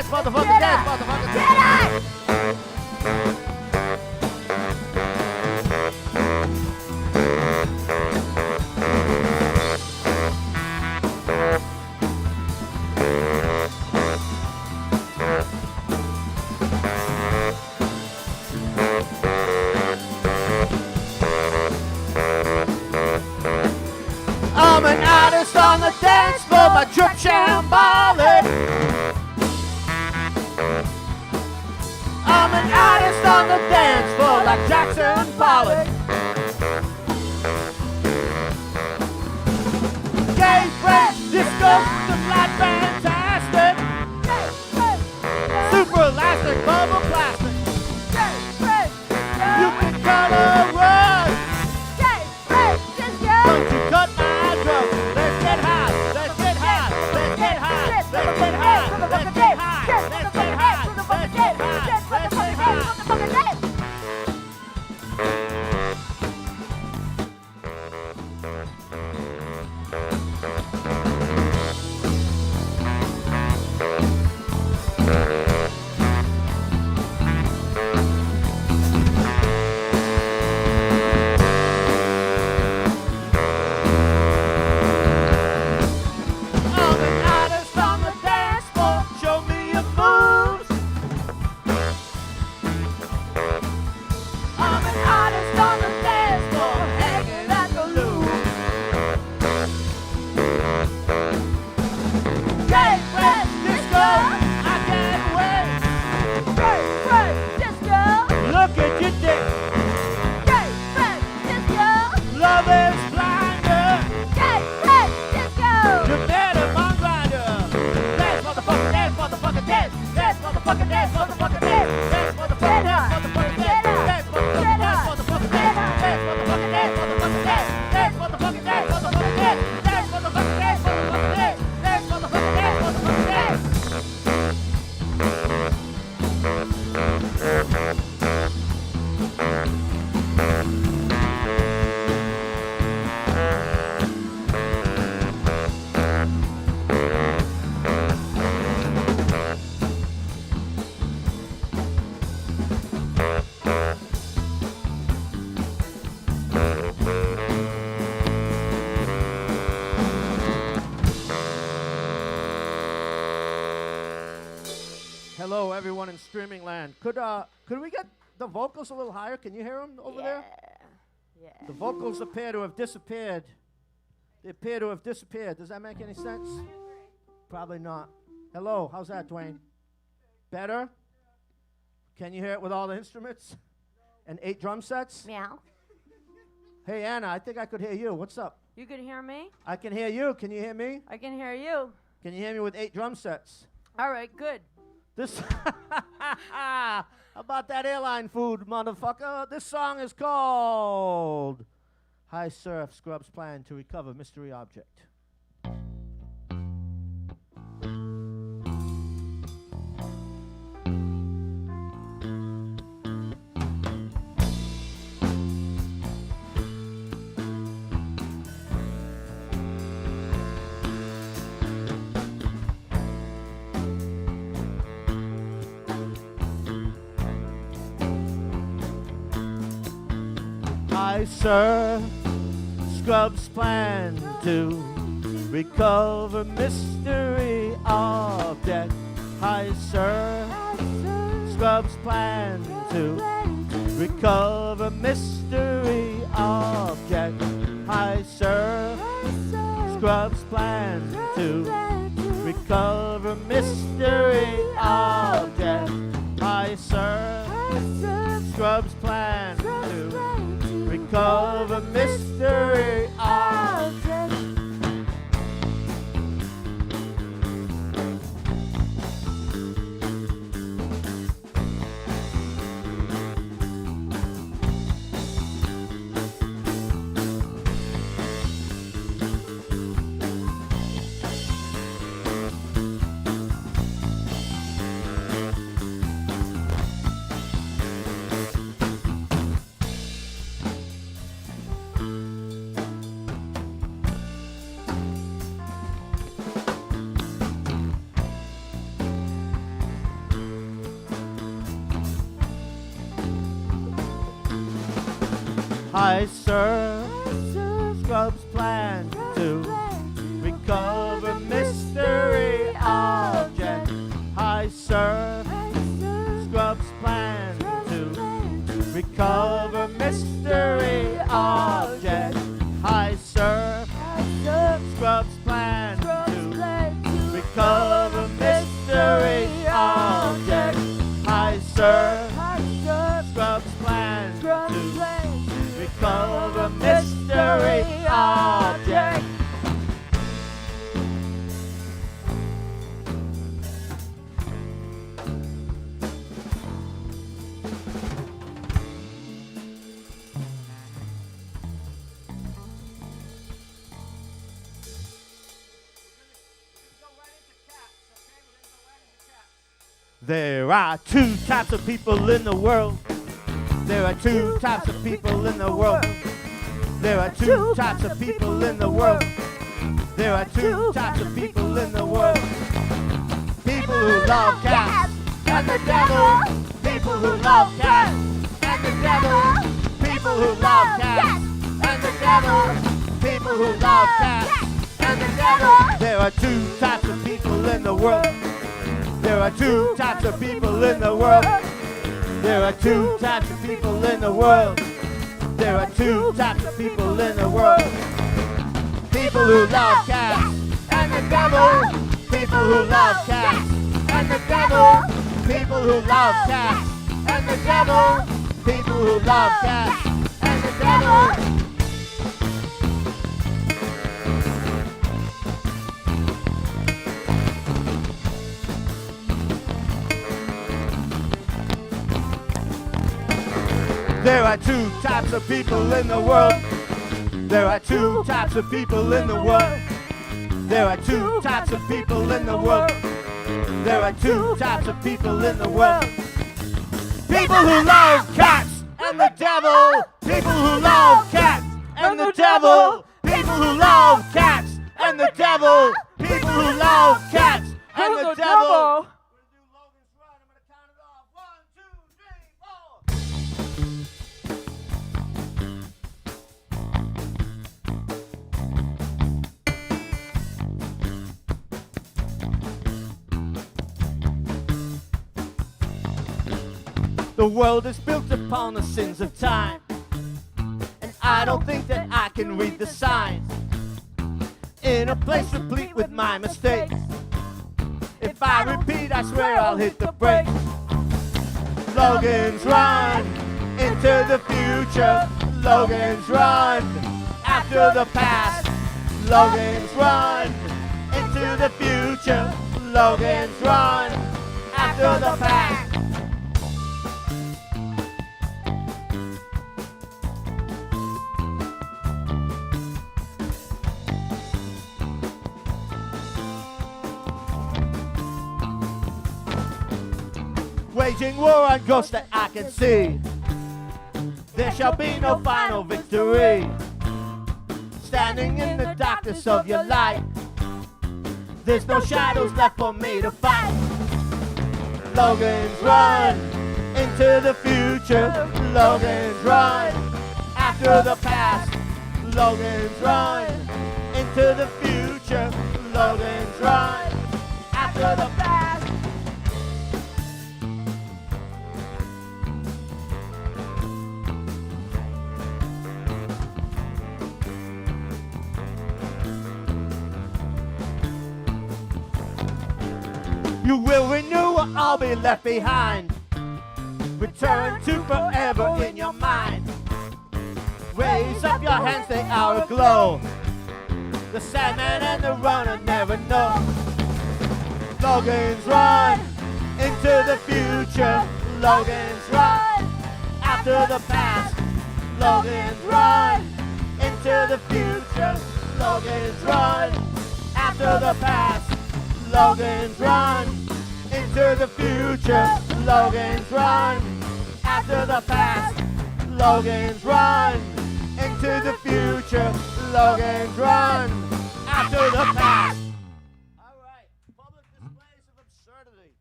dance, motherfucker, dance, motherfucker, dance. I'm an artist on the dance floor, my trip shambolic. I'm an artist on the dance floor like Jackson Pollock. Gay, fresh, disco, the flat fantastic. Super elastic, bubble plastic. You can color us. Don't you cut my drugs. Let's get high, let's get high, let's get high, let's get high, let's get high, let's get high, let's get high, let's get high. Hello, everyone in streaming land. Could we get the vocals a little higher? Can you hear them over there? Yeah. The vocals appear to have disappeared. They appear to have disappeared. Does that make any sense? Probably not. Hello, how's that, Dwayne? Better? Can you hear it with all the instruments? And 8 drum sets? Meow. Hey, Anna, I think I could hear you. What's up? You can hear me? I can hear you. Can you hear me? I can hear you. Can you hear me with 8 drum sets? All right, good. This about that airline food, motherfucker. This song is called High Surf Scrubs Plan to Recover Mystery Object. High surf scrubs plan to recover mystery object. High surf scrubs plan to recover mystery object. High surf scrubs plan to recover mystery object. High surf scrubs plan to recover mystery object. I serve Scrub's plan to recover mystery object. I serve Scrub's plan to recover mystery object. I serve Scrub's plan to recover mystery object. I serve Scrub's plan to recover mystery object. There are two types of people in the world. There are two types of people in the world. There are two types of people in the world. There are two types of people in the world. People who love cats and the devil. People who love cats and the devil. People who love cats and the devil. People who love cats and the devil. There are two types of people in the world. There are two types of people in the world. There are two types of people in the world. There are two types of people in the world. People who love cats and the devil. People who love cats and the devil. People who love cats and the devil. People who love cats and the devil. There are two types of people in the world. There are two types of people in the world. There are two types of people in the world. There are two types of people in the world. People who love cats and the devil. People who love cats and the devil. People who love cats and the devil. People who love cats and the devil. The world is built upon the sins of time, and I don't think that I can read the signs. In a place replete with my mistakes, if I repeat, I swear I'll hit the brakes. Slogans run into the future. Slogans run after the past. Slogans run into the future. Slogans run after the past. Waging war on ghosts that I can see. There shall be no final victory. Standing in the darkness of your light, there's no shadows left for me to fight. Slogans run into the future. Slogans run after the past. Slogans run into the future. Slogans run after the past. You will renew or I'll be left behind. Return to forever in your mind. Raise up your hands, they are aglow. The Sandman and the Runner never know. Slogans run into the future. Slogans run after the past. Slogans run into the future. Slogans run after the past. Slogans run into the future. Slogans run after the past. Slogans run into the future. Slogans run after the past. All right, public displays of absurdity.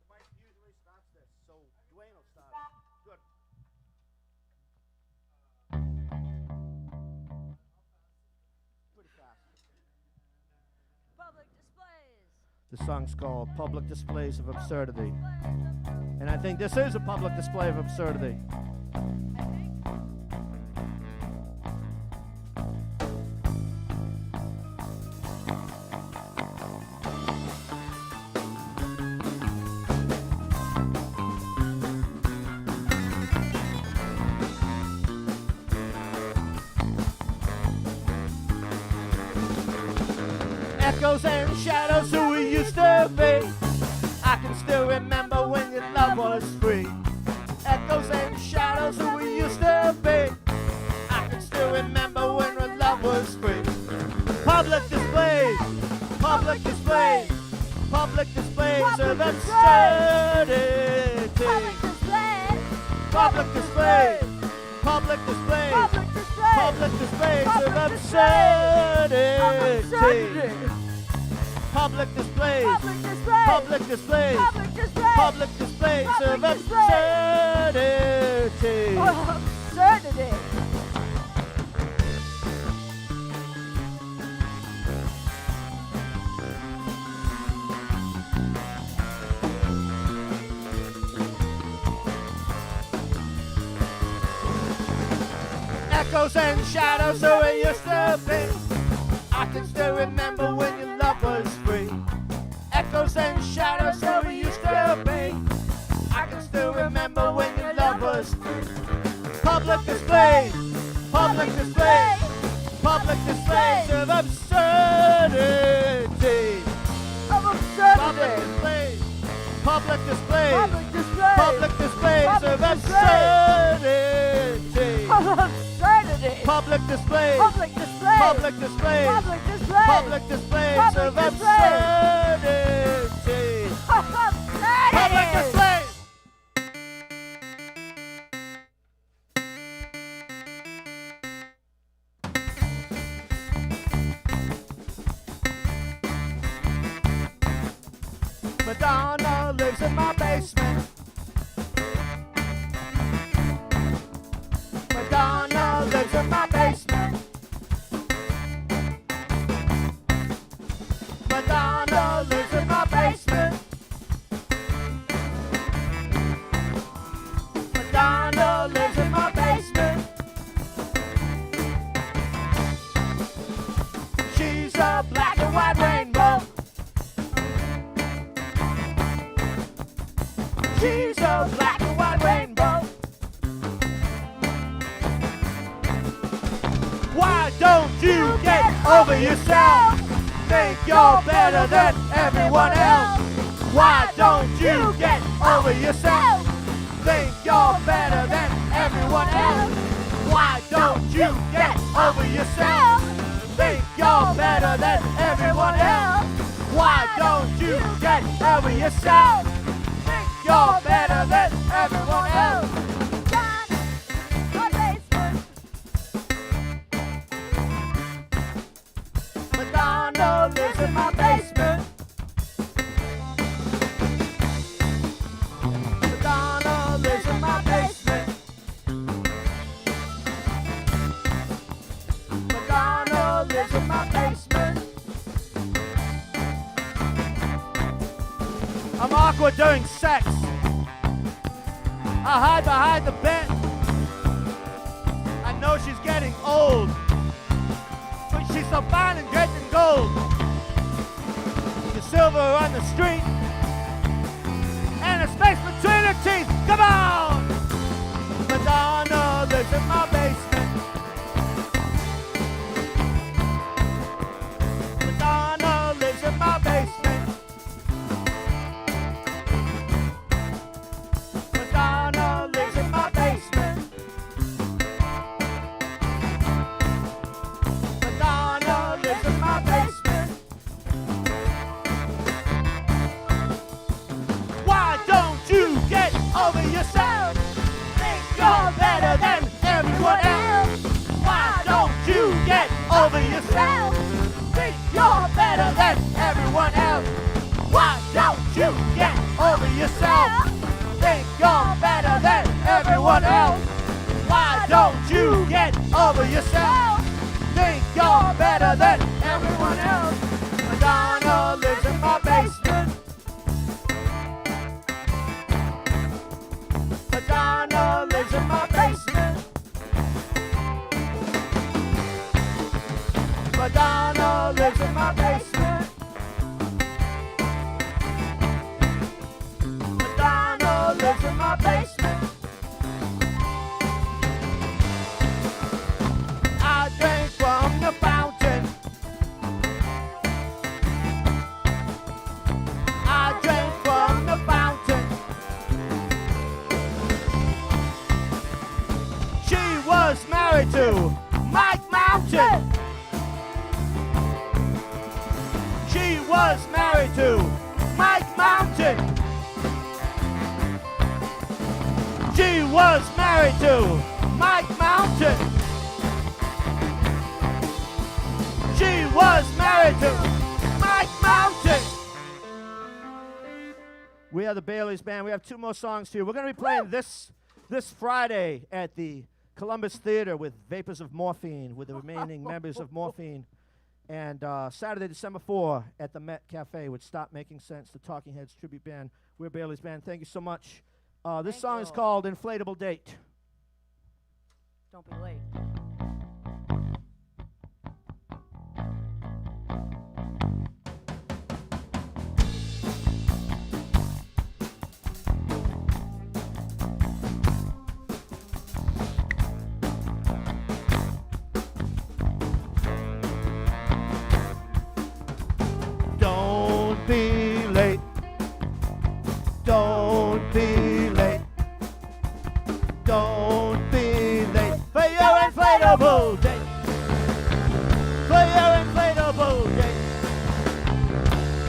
Mike usually starts this, so Dwayne will start it. Good. The song's called Public Displays of Absurdity. And I think this is a public display of absurdity. Echoes and shadows who we used to be. I can still remember when your love was free. Echoes and shadows who we used to be. I can still remember when your love was free. Public displays, public displays, public displays of absurdity. Public displays, public displays, public displays of absurdity. Public displays, public displays, public displays of absurdity. Absurdity. Echoes and shadows who it used to be. I can still remember when your love was free. Echoes and shadows who we used to be. I can still remember when your love was free. Public displays, public displays, public displays of absurdity. Of absurdity. Public displays, public displays, Public displays. public displays of absurdity. Of absurdity. Public displays, Public displays. public displays, Public displays. public displays Public of displays. absurdity. Of absurdity. Public displays. Madonna lives in my basement. Madonna lives in my basement. Madonna lives in my basement. Madonna lives in my basement. She's a black and white rainbow. She's a black and white rainbow. Why don't you get over yourself? Think you're better than everyone else. Why don't you get over yourself? Think you're better than everyone else. Why don't you get over yourself? Think you're better than everyone else. Why don't you get over yourself? Think you're better than everyone else. Madonna lives in my basement. Madonna lives in my basement. Madonna lives in my basement. I'm awkward during sex. I hide behind the bed. I know she's getting old, but she's so fine and draped in gold. The silver on the street, and a space between her teeth. Come on! Madonna lives in my basement. Madonna lives in my basement. Madonna lives in my basement. Madonna lives in my basement. Why don't you get over yourself? Think you're better than everyone else. Why don't you get over yourself? Think you're better than everyone else. Why don't you get over yourself? Think you're better than everyone else. Why don't you get over yourself? Think you're better than everyone else. Madonna lives in my basement. lives in my basement. Madonna lives in my basement. I drink from the fountain. I drink from the fountain. She was married to Mike Mountain. She was married to Mike Mountain. She was married to Mike Mountain. She was married to Mike Mountain. We are the Baylies Band. We have 2 more songs here. We're going to be playing this Friday at the Columbus Theater with Vapors of Morphine, with the remaining members of Morphine. And Saturday, December 4 at the Met Cafe with Stop Making Sense, the Talking Heads tribute band. We're Baylies Band. Thank you so much. This song is called Inflatable Date. Don't be late. Don't be late. Don't be late. Don't be late for your inflatable date. For your inflatable date.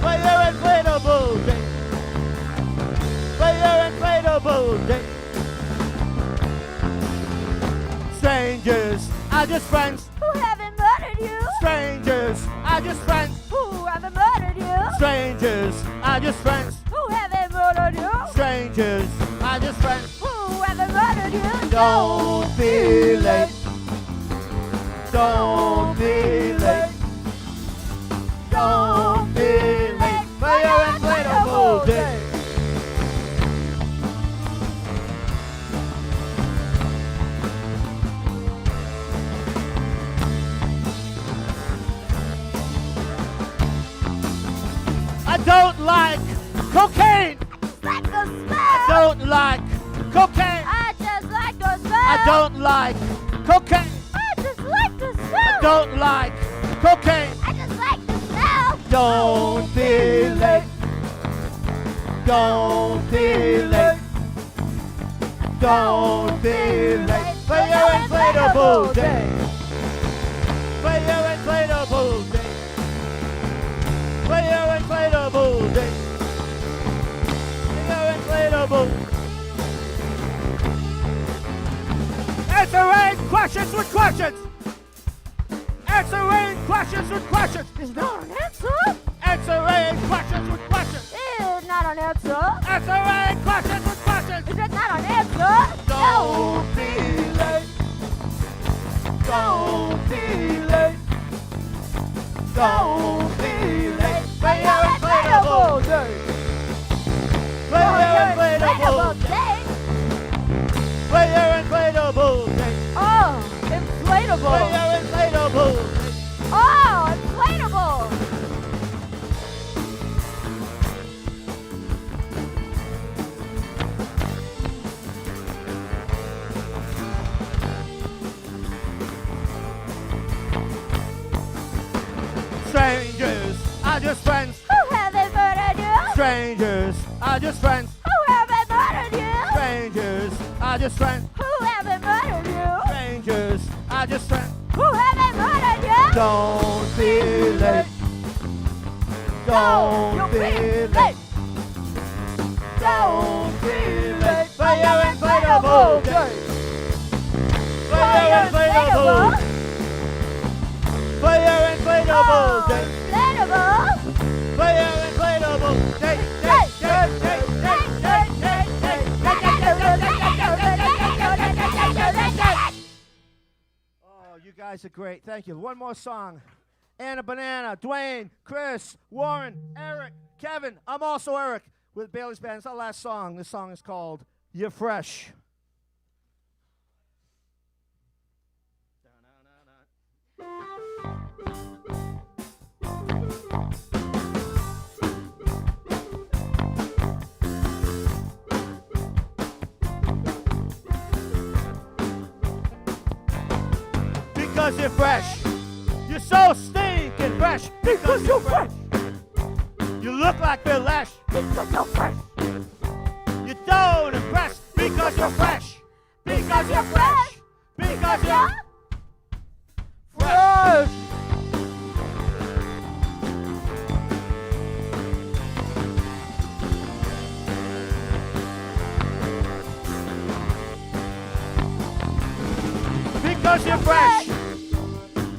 For your inflatable date. For your inflatable date. Strangers are just friends. Who haven't murdered you? Strangers are just friends. Who haven't murdered you? Strangers are just friends. Who haven't murdered you? Strangers are just friends. Who haven't murdered you? Don't be late. Don't be late. Don't be late for your inflatable day. I don't like cocaine. Like the smell. I don't like cocaine. I just like the smell. I don't like cocaine. I just like the smell. I don't like cocaine. I just like the smell. Don't be late. Don't be late. Don't be late for your inflatable day. For your inflatable day. For your inflatable day. For your inflatable. Answering questions with questions. Answering questions with questions. Is not an answer. Answering questions with questions. Is not an answer. Answering questions with questions. Is it not an answer? Don't be late. Don't be late. Don't be late for your inflatable day. For your inflatable day. For your inflatable day. Oh, For inflatable. your inflatable day. Oh, inflatable. Strangers are just friends. Who haven't murdered you? Strangers are just friends. Who haven't murdered you? Strangers are just friends. Who haven't murdered you? Strangers are just friends. Who haven't murdered you? Don't be late. Don't be late. Don't be late for your inflatable day. For your inflatable. For your inflatable day. Inflatable. For your inflatable day. Day, day, day, day, day, day, day. Oh, you guys are great. Thank you. One more song. Anna Banana, Dwayne, Chris, Warren, Eric, Kevin. I'm also Eric with Baylies Band. It's our last song. This song is called You're Fresh. because you're fresh. You're so stinking fresh because you're fresh. You look like Bill Lash because you're fresh. You don't impress because you're fresh. Because you're fresh. Because you're fresh. Because you're fresh.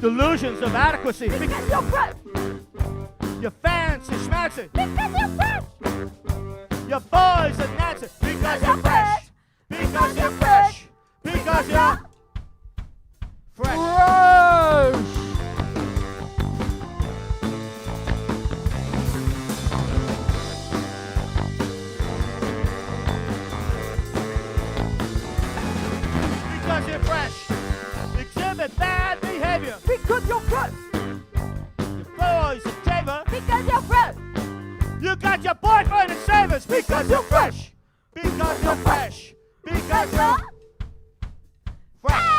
Delusions of adequacy. Because you're fresh. You're fancy schmancy. Because you're fresh. Your boys and Nancy. Because you're fresh. Because you're fresh. Because you're fresh. Because you're fresh. Exhibit bad behavior. Because you're fresh. Your boys and Javer. Because you're fresh. You got your boyfriend and savers. Because you're fresh. Because you're fresh. Because you're fresh.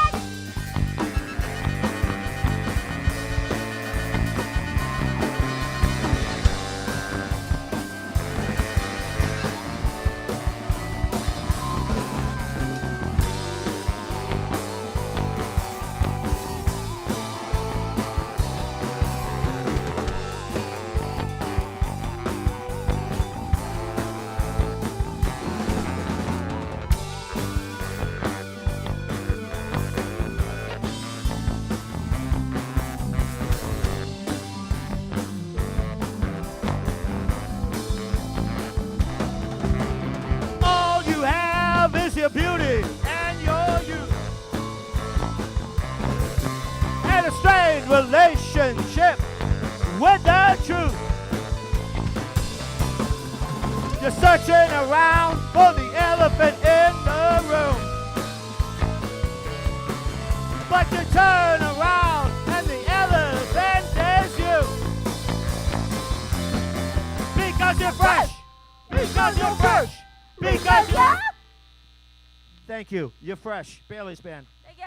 All you have is your beauty and your youth. And a strained relationship with the truth. You're searching around for the elephant in the room. But you turn around and the elephant is you. Because you're fresh. Because you're fresh. Because you're... Thank you. You're fresh. Baylies Band. Thank you.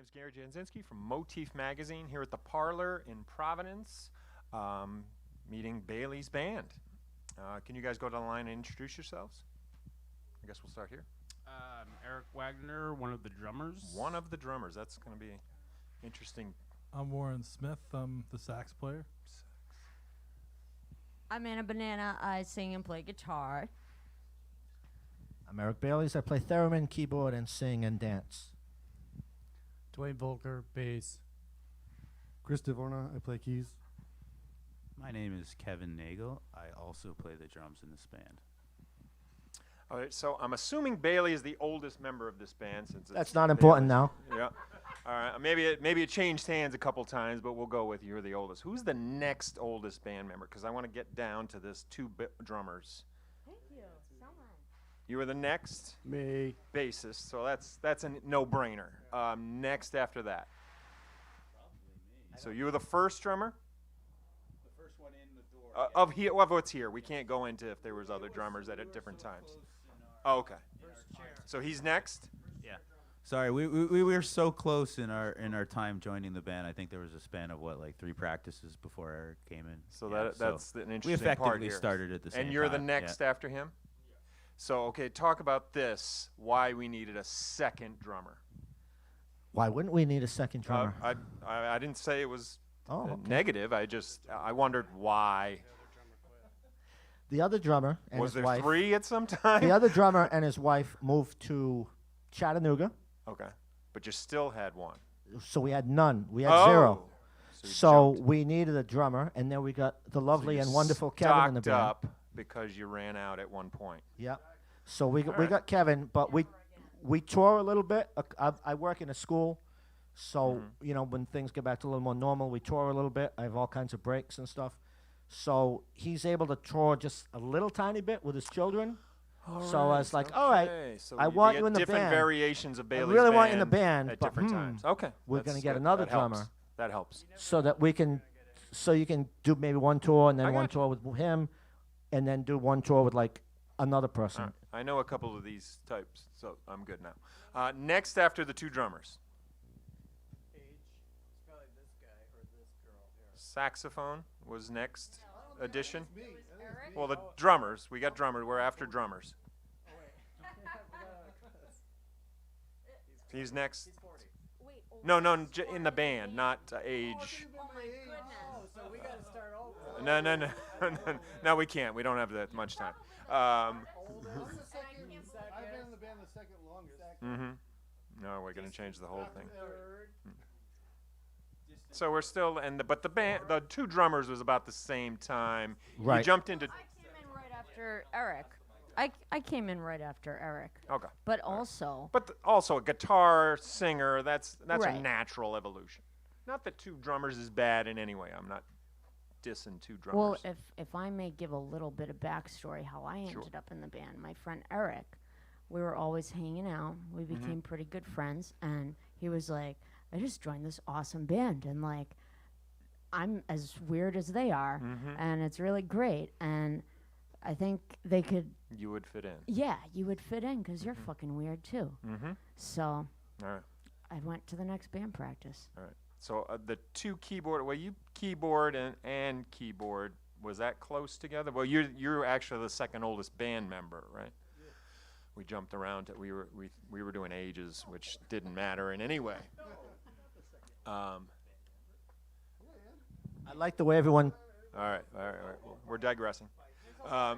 name is Gary Janzinski from Motif magazine here at the Parlour in Providence, meeting Baylies Band. Can you guys go to the line and introduce yourselves? I guess we'll start here. I'm Eric Wagner, one of the drummers. One of the drummers. That's going to be interesting. I'm Warren Smith. I'm the sax player. I'm Anna Banana. I sing and play guitar. I'm Eric Baylies. I play theremin, keyboard, and sing and dance. Dwayne Volker, bass. Chris DeVorna, I play keys. My name is Kevin Nagel. I also play the drums in this band. All right, so I'm assuming Bailey is the oldest member of this band since it's That's not important now. Yeah. All right. Maybe it changed hands a couple times, but we'll go with you're the oldest. Who's the next oldest band member? Because I want to get down to this two drummers. Thank you so much. You were the next Me. bassist, so that's a no-brainer. Next after that. So you were the first drummer? The first one in the door. Of what's here. We can't go into if there was other drummers at different times. Oh, okay. So he's next? Yeah. Sorry, we were so close in our time joining the band. I think there was a span of like 3 practices before Eric came in. So Yeah, that's an interesting we part effectively here. started at the same time. And you're the next after him? So, okay, talk about this, why we needed a second drummer. Why wouldn't we need a second drummer? I didn't say it was Okay. negative. I wondered why. The other drummer and Was his there wife. 3 at some time? The other drummer and his wife moved to Chattanooga, Okay, but you still had one. so we had none. We had 0. you So jumped. we needed a drummer, and then we got the So lovely you and wonderful Kevin in the stocked band. up because you ran out at one point. Yep. So we All right. got Kevin, but we tour a little bit. I work in a school, so Mm-hmm. when things get back to a little more normal, we tour a little bit. I have all kinds of breaks and stuff. So he's able to tour just a little tiny bit with his children. So I was like, all right, okay, so I you want get you in the different band. variations of Bailey's really want you in the band band, at but, different times. Okay, we're that's gonna get good. another That helps. drummer. That helps. so that we can, so you can do maybe one tour and I then one gotcha. tour with him, and then do one tour with like another person. All right. I know a couple of these types, so I'm good now. Next after the 2 drummers. Saxophone was next addition. Well, the drummers. We got drummers. We're after drummers. He's next. Wait. No, in the band, not age. Oh my goodness. No. No, we can't. We don't have that much time. I've been in the band the second longest. No, we're going to change the whole thing. So we're still, but the band, the 2 drummers was about the same time. Right. You jumped into. I came in right after Eric. I came in right after Eric. Okay. But also, But also a guitar singer, that's a Right. natural evolution. Not that 2 drummers is bad in any way. I'm not dissing 2 drummers. well, if I may give a little bit of backstory how I Sure. ended up in the band. My friend Eric, we were always hanging out. We became pretty good friends, and he was like, I just joined this awesome band, and like, I'm as weird as they are, and it's really great, and I think they could, You would fit in. yeah, you would fit in because you're fucking weird too. So All right. I went to the next band practice. All right. So the 2 keyboard, you keyboard and keyboard, was that close together? Well, you're actually the second oldest band member, right? Yeah. We jumped around. We were doing ages, which didn't matter in any way. I like the way everyone. All right. We're digressing. I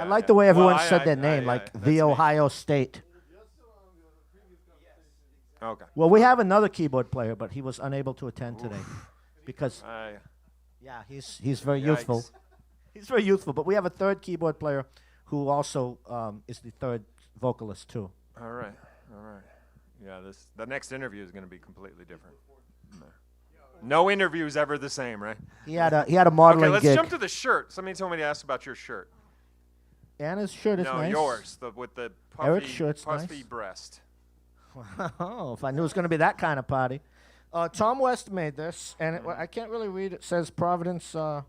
like the way everyone Well, said their name, like that's the me. Ohio State. Okay. Well, we have another keyboard player, but he was unable to attend today because yeah, he's very youthful. Yikes. He's very youthful, but we have a third keyboard player who also is the third vocalist too. All right. Yeah, the next interview is going to be completely different. No interview is ever the same, right? He had a modeling Okay, let's gig. jump to the shirt. Somebody told me to ask about your shirt. Anna's shirt is No, nice. yours, with the puffy, Eric's shirt's puffy nice. breast. Oh, if I knew it was going to be that kind of party. Tom West made this, and I can't really read. It says Providence. Housing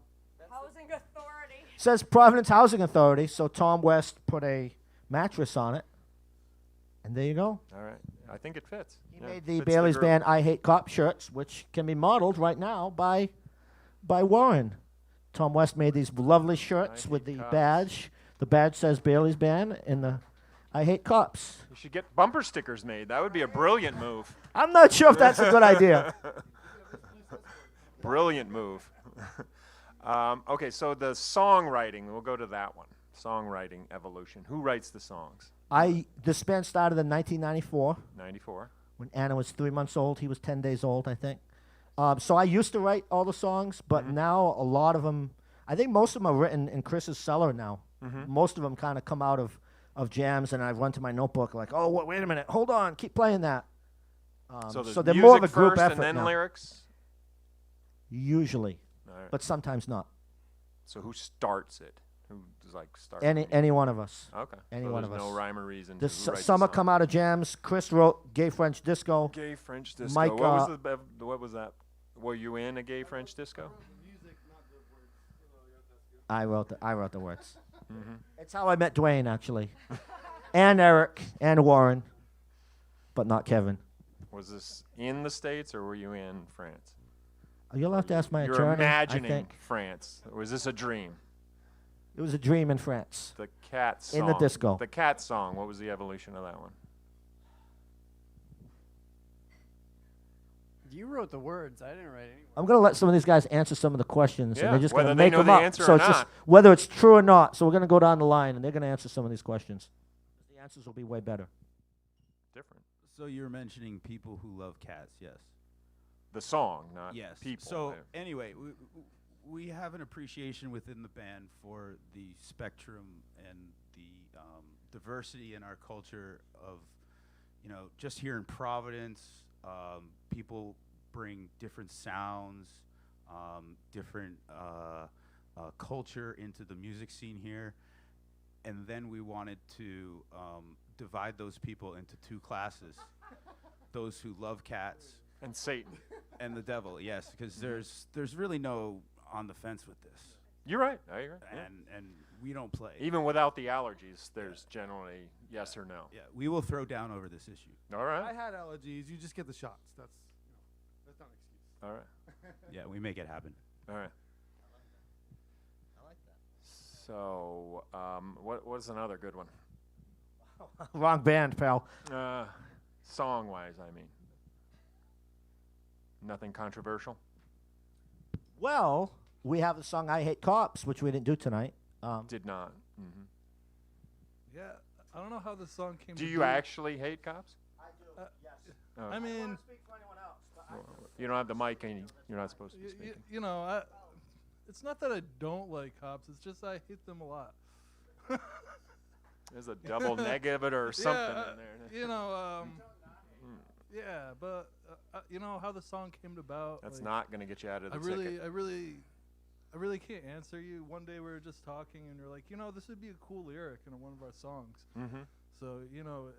Authority. Says Providence Housing Authority. So Tom West put a mattress on it, and there you go. All right. I think it fits. He Yeah, made the fits Baylies group. Band I Hate Cop shirts, which can be modeled right now by Warren. Tom West made these lovely shirts with the Hate Cops. badge. The badge says Baylies Band, and the I Hate Cops. You should get bumper stickers made. That would be a brilliant move. I'm not sure if that's a good idea. Brilliant move. Okay, so the songwriting, we'll go to that one. Songwriting evolution. Who writes the songs? This band started in 1994 94. when Anna was 3 months old. He was 10 days old, I think. So I used to write all the songs, but now a lot of them, I think most of them are written in Chris's cellar now. Most of them kind of come out of jams, and I've run to my notebook like, oh, wait a minute, hold on, keep playing that. So so there's they're more of a music group first effort and then now. lyrics? Usually, All right. but sometimes not. So who starts it? Who does start? Any one of us. Okay. any so one of there's no us. rhyme or reason to who writes the Some song. come out of jams. Chris wrote Gay French Disco. Gay French disco. Mike, What was that? Were you in a gay French disco? I wrote the words. Mm-hmm. It's how I met Dwayne, actually, and Eric and Warren, but not Kevin. Was this in the States or were you in France? You'll have to ask my You're attorney. imagining I think France. Or was this a dream? it was a dream in France. The cat song. In the disco. The cat song. What was the evolution of that one? You wrote the words. I didn't write any. I'm gonna let some of these guys answer some of the questions, Yeah, and they're just whether gonna they make know them the up. answer So or it's just not. whether it's true or not. So we're gonna go down the line, and they're gonna answer some of these questions. The answers will be way better. Different. So you're mentioning people who love cats, yes? The song, not Yes. people. So anyway, we have an appreciation within the band for the spectrum and the diversity in our culture of, just here in Providence, people bring different sounds, different culture into the music scene here. And then we wanted to divide those people into two classes. Those who love cats and Satan. and the devil, yes, because there's really no on the fence with this, You're right. I agree. Yeah. and we don't play. Even without the allergies, there's generally yes or no. Yeah, we will throw down over this issue. All right. I had allergies. You just get the shots. That's not an excuse. All right. Yeah, we make it happen. All right. I like that. So, what's another good one? Wrong band, pal. Song-wise, I mean. Nothing controversial? Well, we have the song "I Hate Cops," which we didn't do tonight. Did not. Mm-hmm. Yeah, I don't know how this song came. Do to you be. actually hate cops? I do. Yes. Oh. I mean, speak for anyone else, but You don't have the mic and you're not supposed to be speaking. it's not that I don't like cops. It's just I hate them a lot. There's a double negative or something in there. Yeah, but how the song came about. That's like, not going to get you out of the ticket. I really can't answer you. One day we were just talking, and you're like, this would be a cool lyric in one of our songs. Mm-hmm. So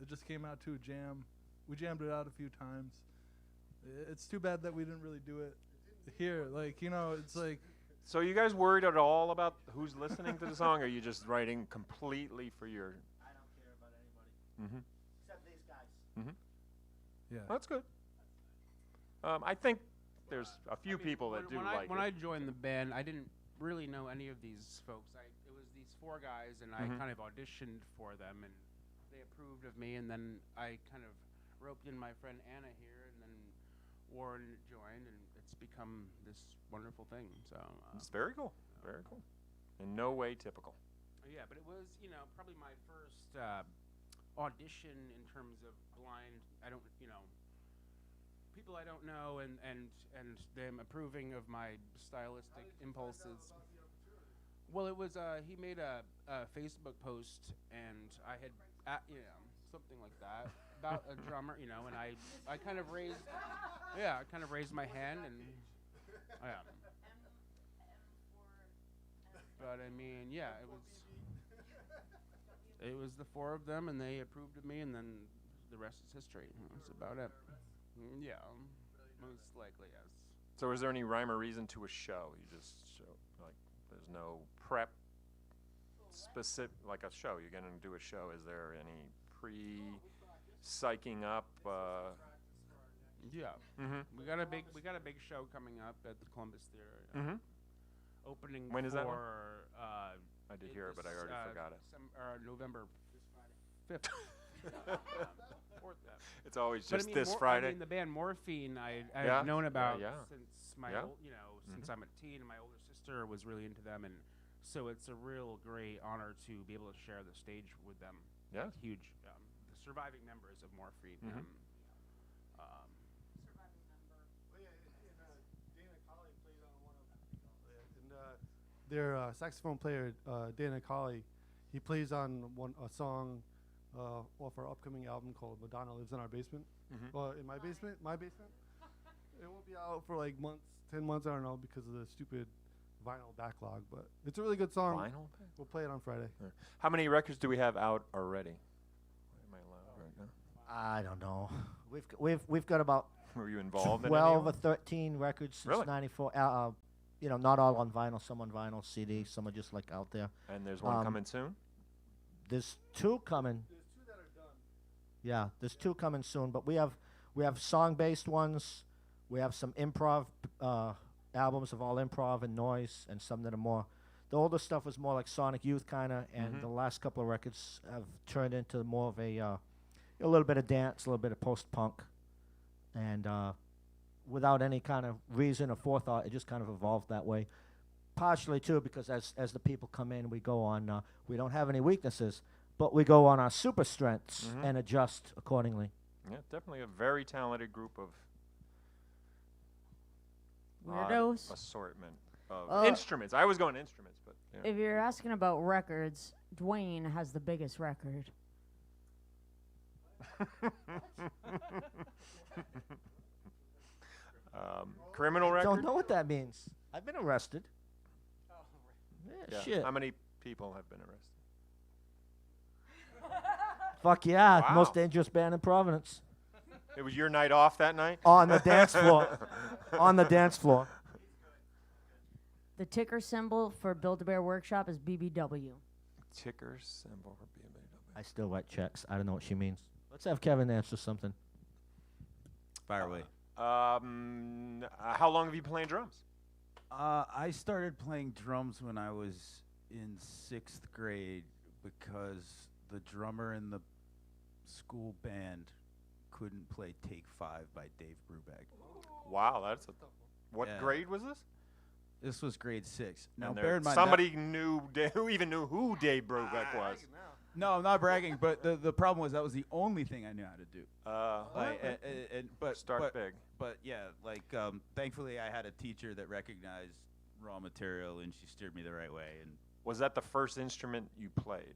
it just came out to a jam. We jammed it out a few times. It's too bad that we didn't really do it here. It's like. So you guys worried at all about who's listening to the song, or are you just writing completely for your... I don't care about anybody Mm-hmm. except these guys. Mm-hmm. Yeah. That's good. I think there's a few people that do like when it. I joined the band, I didn't really know any of these folks. It was these four guys, and I kind of auditioned for them, and they approved of me, and then I kind of roped in my friend Anna here, and then Warren joined, and it's become this wonderful thing. So It's very cool. Very cool. In no way typical. yeah, but it was probably my first audition in terms of blind. People I don't know, and them approving of my stylistic impulses. Well, it was he made a Facebook post, and I had something like that about a drummer, and I kind of raised my hand, and but I mean, it was the four of them, and they approved of me, and then the rest is history. That's about it. Yeah, most likely, yes. So is there any rhyme or reason to a show? You just show, there's no prep specific, like a show. You're going to do a show. Is there any psyching up. Yeah. Mhm. We got a big show coming up at the Columbus Theater. Mhm. Opening When is that one? for I did hear it, but I already forgot it. November 5th. Fourth, It's always But I just mean, this I Friday. mean, the band Morphine, Yeah, I've known about yeah. since my, Yeah. since I'm a teen. My older sister was really into them, and so it's a real great honor to be able to share the stage with them. Yeah. Huge, the surviving members of Morphine. Mhm. Their saxophone player, Dana Colley, he plays on a song off our upcoming album called Madonna Lives in Our Basement. Mhm. Well, in my basement. It won't be out for like 10 months, I don't know, because of the stupid vinyl backlog. But it's a really good song. Vinyl? We'll play it on Friday. How many records do we have out already? Am I allowed right now? I don't know. We've got about Were you involved 12 in or any? 13 records since Really? '94. Not all on vinyl. Some on vinyl, CD. Some are just like out there. And there's one um, coming soon? There's two coming. There's two that are done. Yeah, there's two coming soon. But we have song-based ones. We have some improv albums of all improv and noise, and some that are more. The older stuff was more like Sonic Youth kind of, and Mhm. the last couple of records have turned into more of a little bit of dance, a little bit of post-punk, and without any kind of reason or forethought, it just kind of evolved that way. Partially too because as the people come in, we go on. We don't have any weaknesses, but we go on our super strengths Mhm. and adjust accordingly. Yeah, definitely a very talented group of odd Weirdos. assortment of Uh, instruments. I was going instruments, but yeah. If you're asking about records, Dwayne has the biggest record. Criminal record? Don't know what that means. I've been arrested. Yeah, Yeah. shit. How many people have been arrested? Fuck yeah, Wow. most dangerous band in Providence. It was your night off that night? On the dance floor. On the dance floor. The ticker symbol for Build-A-Bear Workshop is BBW. Ticker symbol for BMW. I still write checks. I don't know what she means. Let's have Kevin answer something. Fire away. How long have you been playing drums? I started playing drums when I was in 6th grade because the drummer in the school band couldn't play Take 5 by Dave Brubeck. Wow, that's a what Yeah. grade was this? This was grade 6. Now, And bear in mind somebody who even knew who Dave Brubeck was. no, I'm not bragging, but the problem was that was the only thing I knew how to do. But Start big. But yeah, like thankfully I had a teacher that recognized raw material and she steered me the right way. And Was that the first instrument you played?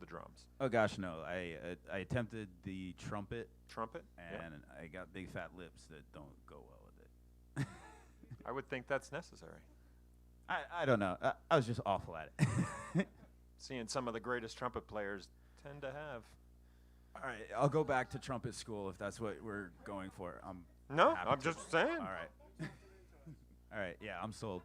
The drums. oh gosh, no, I attempted the trumpet Trumpet? and I got big fat lips that don't go well with it. I would think that's necessary. I don't know. I was just awful at it. Seeing some of the greatest trumpet players tend to have. All right, I'll go back to trumpet school if that's what we're going for. No, happy I'm to. just saying. All right. All right, yeah, I'm sold.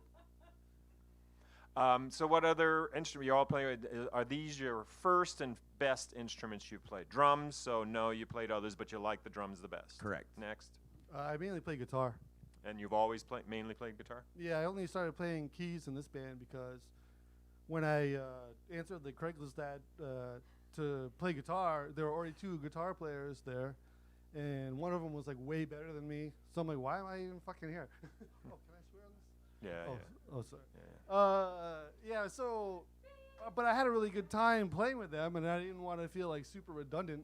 So what other instrument you all play with? Are these your first and best instruments you've played? Drums, so no, you played others, but you like the drums the best. Correct. Next. I mainly play guitar. And you've always mainly played guitar? Yeah, I only started playing keys in this band because when I answered the Craigslist ad to play guitar, there were already 2 guitar players there, and one of them was like way better than me. So I'm like, why am I even fucking here? Oh, can I swear on this? Yeah, Oh, sorry. yeah. Yeah, so, but I had a really good time playing with them, and I didn't want to feel like super redundant.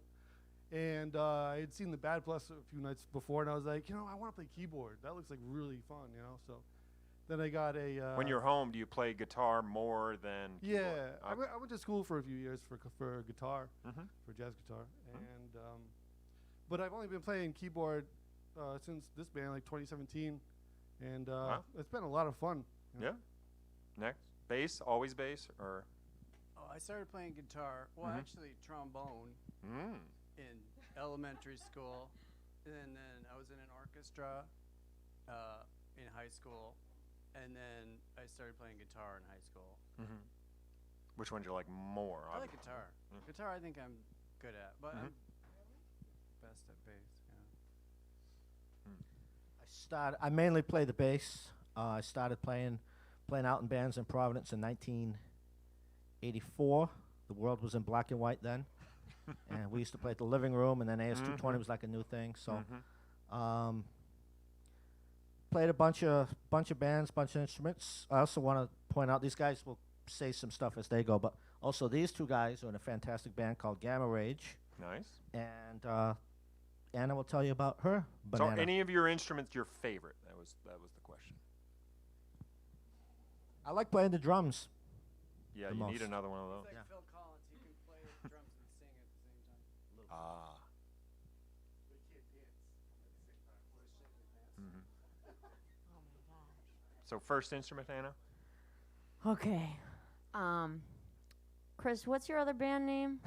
And I had seen the Bad Plus a few nights before, and I was like, I want to play keyboard. That looks like really fun, So then I got a. When you're home, do you play guitar more than Yeah, keyboard? I went to school for a few years for guitar, Mhm. for jazz guitar, and but I've only been playing keyboard since this band, like 2017, and Wow. it's been a lot of fun. Yeah. Next. Bass, always bass, or? Oh, I started playing guitar. Well, Mhm. actually, trombone Mm. in elementary school, and then I was in an orchestra in high school, and then I started playing guitar in high school. Mm-hmm. Which one do you like more? I like guitar. Mm. Guitar, I think I'm good at, but Mhm. best at bass. I mainly play the bass. I started playing out in bands in Providence in 1984. The world was in black and white then, and we used to play at the living room. And then AS220 was like a new thing. So, played a bunch of bands, bunch of instruments. I also want to point out these guys will say some stuff as they go, but also these two guys are in a fantastic band called Gamma Rage. Nice. And Anna will tell you about her So, banana. any of your instruments your favorite? That was the question. I like playing the drums. Yeah, The you need most. another one of those. It's like Phil Collins. You can play the drums and sing at the same time. Ah. So first instrument, Anna? Okay. Chris, what's your other band name?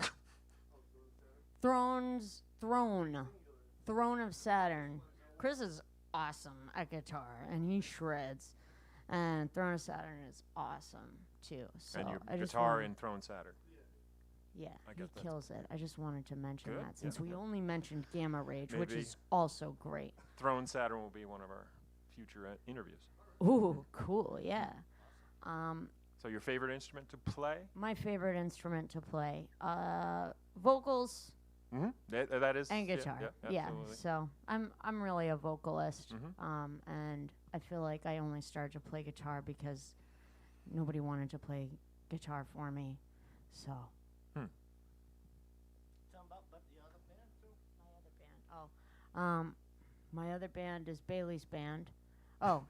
Throne of Saturn. Chris is awesome at guitar, and he shreds. And Throne of Saturn is awesome too. So And your I just guitar wanted- in Throne Saturn. Yeah, I he guess that's kills it. I just wanted to mention Good, that since yeah, we yeah. only mentioned Gamma Rage, which Maybe. is also great. Throne Saturn will be one of our future interviews. Ooh, cool, yeah. So your favorite instrument to play? My favorite instrument to play, vocals Mm-hmm. That is. and yeah, guitar. Yeah, absolutely. So I'm really a vocalist, Mhm. and I feel like I only started to play guitar because nobody wanted to play guitar for me. So. Tell 'em about the other band too. My other band is Baylies Band. Oh.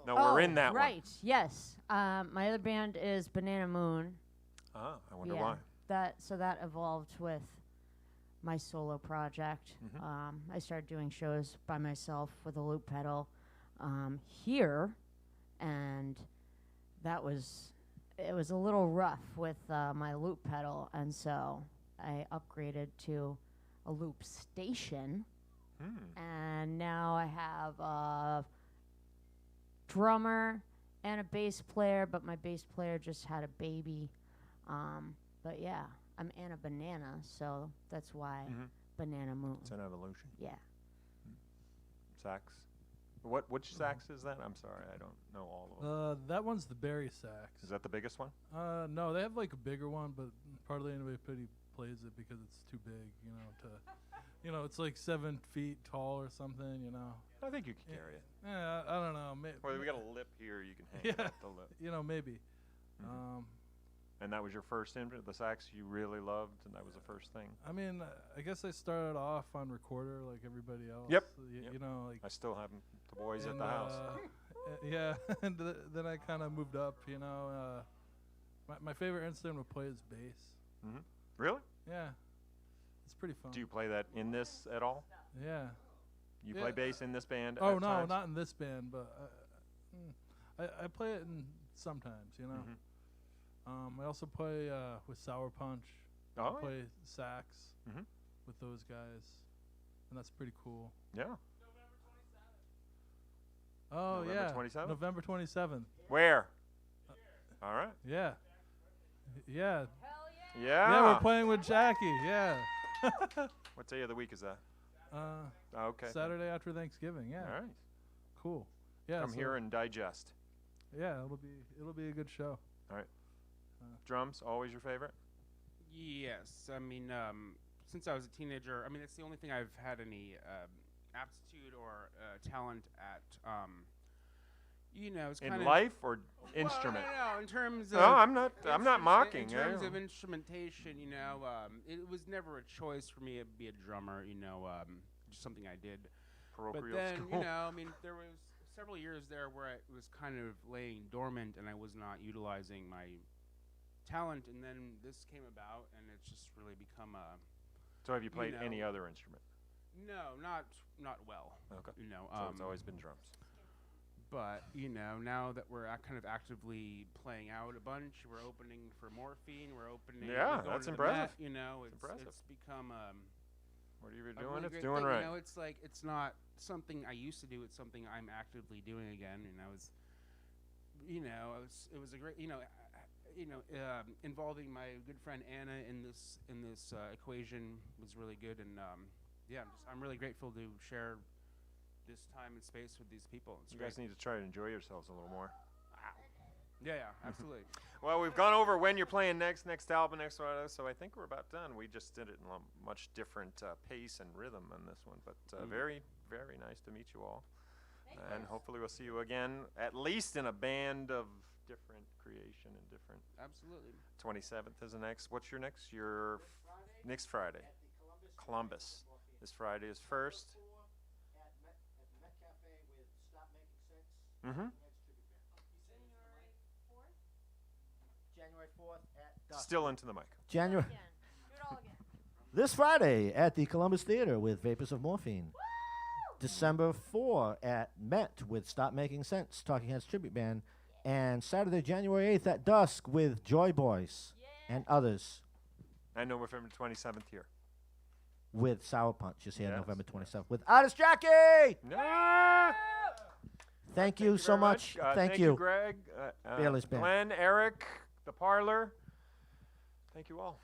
No, we're in that right, yes. My other band is Banana Moon. one. Ah, I wonder Yeah, why. that evolved with my solo project. Mhm. I started doing shows by myself with a loop pedal here, and it was a little rough with my loop pedal, and so I upgraded to a loop station, and now I have a drummer and a bass player, but my bass player just had a baby. But yeah, I'm Anna Banana, so that's why Mhm. Banana Moon. It's an evolution. Yeah. Sax. Which sax is that? I'm sorry, I don't know all of them. That one's the Barry sax. Is that the biggest one? No, they have like a bigger one, but hardly anybody plays it because it's too big, it's like 7 feet tall or something, I think you can carry it. Yeah, I don't know. Well, we got a lip here. You can hang it Yeah. off the lip. Maybe. Mhm. And that was your first instrument, the sax you really loved, and that was the first thing. I mean, I guess I started off on recorder like everybody else. Yep. You Yep. know, like. I still have 'em, the boys at and, the house. Yeah, and then I kind of moved up. My favorite instrument to play is bass. Really? Yeah, it's pretty fun. Do you play that in this at all? Yeah. You Yeah. play bass in this band? Oh at no, times? not in this band, but I play it in sometimes. Mhm. I also play with Sour Punch. Oh, I yeah. play sax Mhm. with those guys, and that's pretty cool. Yeah. Oh November yeah, 27th? November 27th. Where? All right. Yeah, yeah, Yeah. yeah. We're playing with Jackie. Yeah. What day of the week is that? uh, Oh, okay. Saturday after Thanksgiving. Yeah. All right. Cool. Yeah. Come here and digest. Yeah, it'll be a good show. Drums, always your favorite? Yes, I mean, since I was a teenager, I mean, it's the only thing I've had any aptitude or talent at. It's kind In of life or instrument? Well, no, in terms of. No, I'm not mocking. In terms of instrumentation, it was never a choice for me to be a drummer. Just something I did. Parochial But then, school. I mean, there was several years there where it was kind of laying dormant, and I was not utilizing my talent. And then this came about, and it's just really become a. So have you played any know. other instrument? No, not well. Okay. So So it's always been drums. But now that we're kind of actively playing out a bunch, we're opening for Morphine. We're opening. Yeah, we're going that's to the impressive. Met, it's impressive. It's become Whatever you're a doing, really it's great doing thing. right. It's like it's not something I used to do. It's something I'm actively doing again. And I was, it was a great, involving my good friend Anna in this equation was really good. And yeah, I'm really grateful to share this time and space with these people. It's You great. guys need to try to enjoy yourselves a little more. Yeah, absolutely. Well, we've gone over when you're playing next album, next one, so I think we're about done. We just did it in a much different pace and rhythm on this one, but very, very nice to meet you all. And hopefully we'll see you again, at least in a band of different creation and different. Absolutely. 27th is the next. What's your next? Your next Friday. Columbus. This Friday is first. Mm-hmm. January 4th at dusk. Still into the mic. January. Do it all again. This Friday at the Columbus Theater with Vapors of Morphine. December 4 at Met with Stop Making Sense, Talking Heads Tribute Band. And Saturday, January 8th at dusk with Joy Boys and others I know November 27th here. with Sour Punch is here Yes, November yes. 27th with Artist Jackie. No! Thank you so very much. Thank you, Greg. Baylies Band. Glenn, Eric, the Parlor. Thank you all.